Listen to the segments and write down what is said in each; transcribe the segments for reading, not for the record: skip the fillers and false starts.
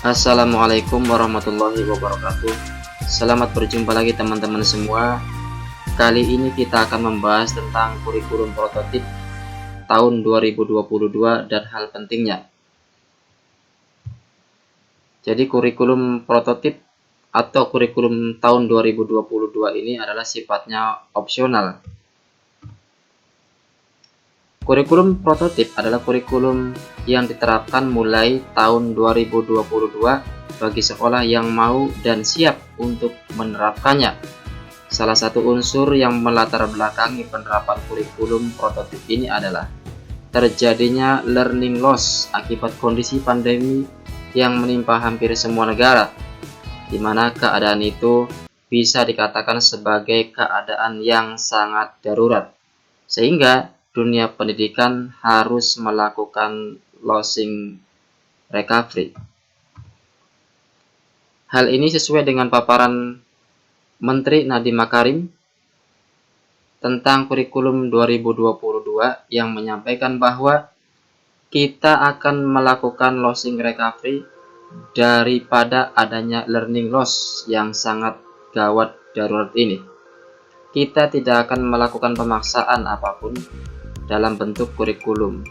Assalamualaikum warahmatullahi wabarakatuh. Selamat berjumpa lagi teman-teman semua. Kali ini kita akan membahas tentang kurikulum prototip tahun 2022 dan hal pentingnya. Jadi kurikulum prototip atau kurikulum tahun 2022 ini adalah sifatnya opsional. Kurikulum prototip adalah kurikulum yang diterapkan mulai tahun 2022 bagi sekolah yang mau dan siap untuk menerapkannya. Salah satu unsur yang melatar belakangi penerapan kurikulum prototip ini adalah terjadinya learning loss akibat kondisi pandemi yang menimpa hampir semua negara, di mana keadaan itu bisa dikatakan sebagai keadaan yang sangat darurat, sehingga dunia pendidikan harus melakukan losing recovery. Hal ini sesuai dengan paparan Menteri Nadiem Makarim tentang kurikulum 2022 yang menyampaikan bahwa kita akan melakukan losing recovery daripada adanya learning loss yang sangat gawat darurat ini. Kita tidak akan melakukan pemaksaan apapun dalam bentuk kurikulum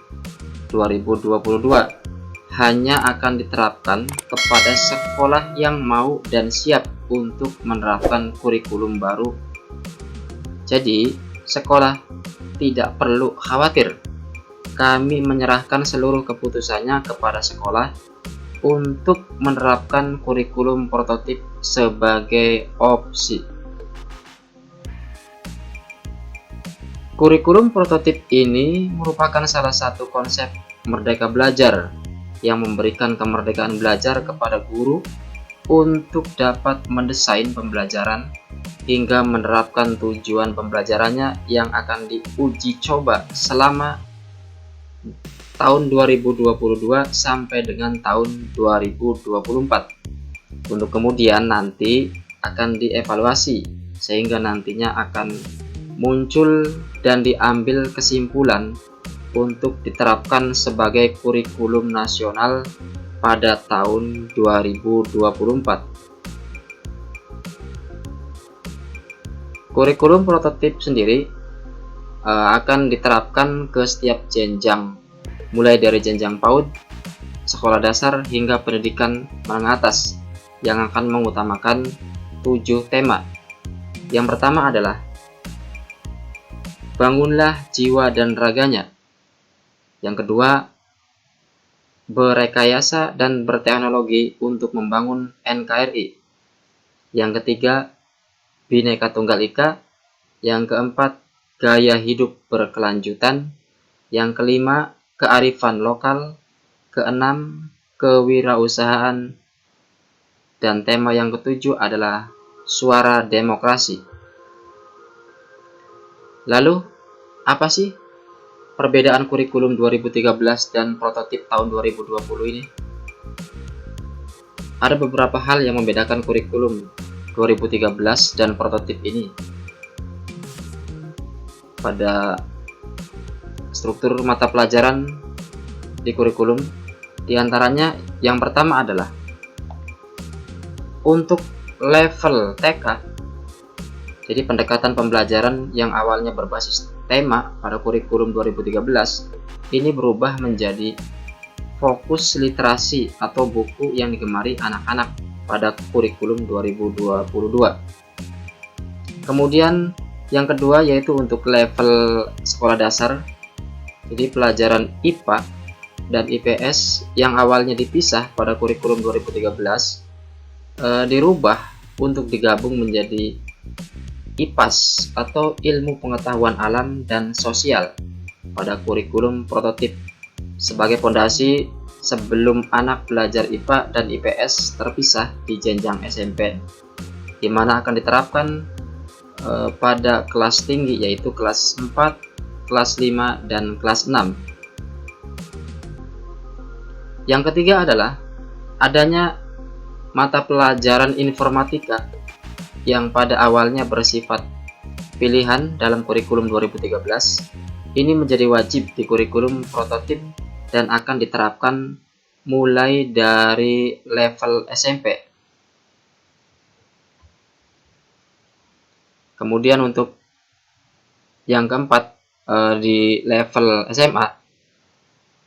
2022, hanya akan diterapkan kepada sekolah yang mau dan siap untuk menerapkan kurikulum baru. Jadi, sekolah tidak perlu khawatir. Kami menyerahkan seluruh keputusannya kepada sekolah untuk menerapkan kurikulum prototip sebagai opsi. Kurikulum prototip ini merupakan salah satu konsep Merdeka Belajar yang memberikan kemerdekaan belajar kepada guru untuk dapat mendesain pembelajaran hingga menerapkan tujuan pembelajarannya yang akan diuji coba selama tahun 2022 sampai dengan tahun 2024, untuk kemudian nanti akan dievaluasi sehingga nantinya akan muncul dan diambil kesimpulan untuk diterapkan sebagai kurikulum nasional pada tahun 2024. Kurikulum prototip sendiri akan diterapkan ke setiap jenjang, mulai dari jenjang PAUD, sekolah dasar hingga pendidikan menengah atas, yang akan mengutamakan 7 tema. Yang pertama adalah bangunlah jiwa dan raganya. Yang kedua, berekayasa dan berteknologi untuk membangun NKRI. Yang ketiga, Bhinneka Tunggal Ika. Yang keempat, gaya hidup berkelanjutan. Yang kelima, kearifan lokal. Keenam, kewirausahaan. Dan tema yang ketujuh adalah suara demokrasi. Lalu, apa sih perbedaan kurikulum 2013 dan prototip tahun 2020 ini? Ada beberapa hal yang membedakan kurikulum 2013 dan prototip ini. Pada struktur mata pelajaran di kurikulum, diantaranya yang pertama adalah untuk level TK. Jadi pendekatan pembelajaran yang awalnya berbasis tema pada kurikulum 2013 ini berubah menjadi fokus literasi atau buku yang digemari anak-anak pada kurikulum 2022. Kemudian yang kedua yaitu untuk level sekolah dasar. Jadi pelajaran IPA dan IPS yang awalnya dipisah pada kurikulum 2013 dirubah untuk digabung menjadi IPAS atau Ilmu Pengetahuan Alam dan Sosial pada kurikulum prototip sebagai fondasi sebelum anak belajar IPA dan IPS terpisah di jenjang SMP, di mana akan diterapkan pada kelas tinggi yaitu kelas 4, kelas 5, dan kelas 6. Yang ketiga adalah adanya mata pelajaran informatika yang pada awalnya bersifat pilihan dalam kurikulum 2013, ini menjadi wajib di kurikulum prototip dan akan diterapkan mulai dari level SMP. Kemudian untuk yang keempat, di level SMA,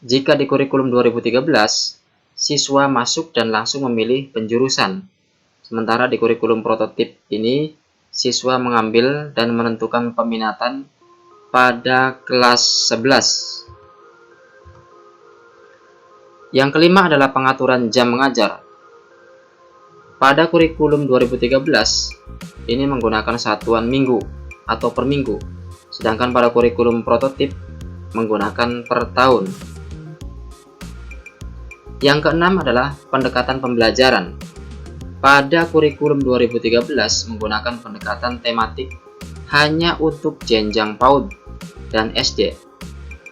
jika di kurikulum 2013, siswa masuk dan langsung memilih penjurusan. Sementara di kurikulum prototip ini, siswa mengambil dan menentukan peminatan pada kelas 11. Yang kelima adalah pengaturan jam mengajar. Pada kurikulum 2013, ini menggunakan satuan minggu atau per minggu, sedangkan pada kurikulum prototip menggunakan per tahun. Yang keenam adalah pendekatan pembelajaran. Pada kurikulum 2013 menggunakan pendekatan tematik hanya untuk jenjang PAUD dan SD,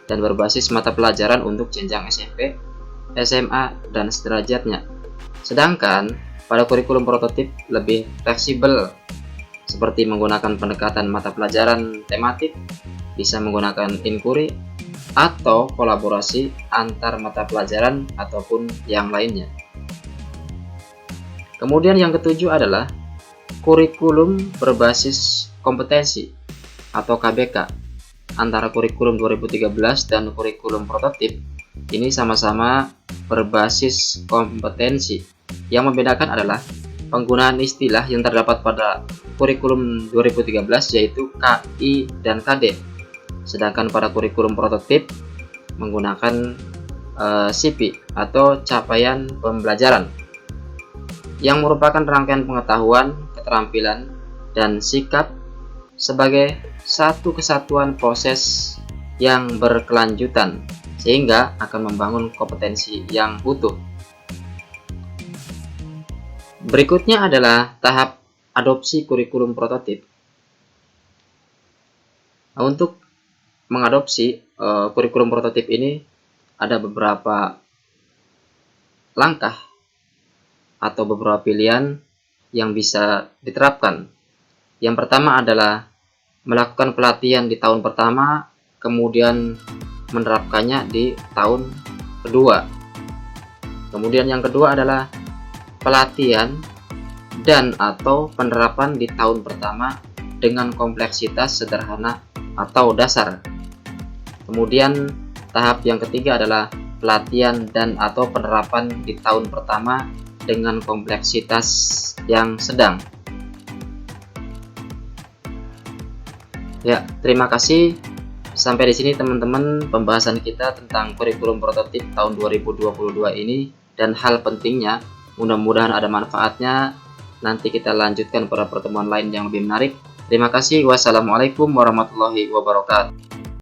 dan berbasis mata pelajaran untuk jenjang SMP, SMA, dan sederajatnya. Sedangkan pada kurikulum prototip lebih fleksibel, seperti menggunakan pendekatan mata pelajaran tematik, bisa menggunakan inkuri, atau kolaborasi antar mata pelajaran ataupun yang lainnya. Kemudian yang ketujuh adalah kurikulum berbasis kompetensi atau KBK. Antara kurikulum 2013 dan kurikulum prototip ini sama-sama berbasis kompetensi. Yang membedakan adalah penggunaan istilah yang terdapat pada kurikulum 2013 yaitu KI dan KD. Sedangkan pada kurikulum prototip menggunakan CP atau capaian pembelajaran, yang merupakan rangkaian pengetahuan, keterampilan, dan sikap sebagai satu kesatuan proses yang berkelanjutan, sehingga akan membangun kompetensi yang utuh. Berikutnya adalah tahap adopsi kurikulum prototip. Nah, untuk mengadopsi kurikulum prototip ini ada beberapa langkah atau beberapa pilihan yang bisa diterapkan. Yang pertama adalah melakukan pelatihan di tahun pertama, kemudian menerapkannya di tahun kedua. Kemudian yang kedua adalah pelatihan dan atau penerapan di tahun pertama dengan kompleksitas sederhana atau dasar. Kemudian tahap yang ketiga adalah pelatihan dan atau penerapan di tahun pertama dengan kompleksitas yang sedang. Ya, terima kasih. Sampai di sini teman-teman pembahasan kita tentang kurikulum prototip tahun 2022 ini dan hal pentingnya. Mudah-mudahan ada manfaatnya. Nanti kita lanjutkan pada pertemuan lain yang lebih menarik. Terima kasih. Wassalamualaikum warahmatullahi wabarakatuh.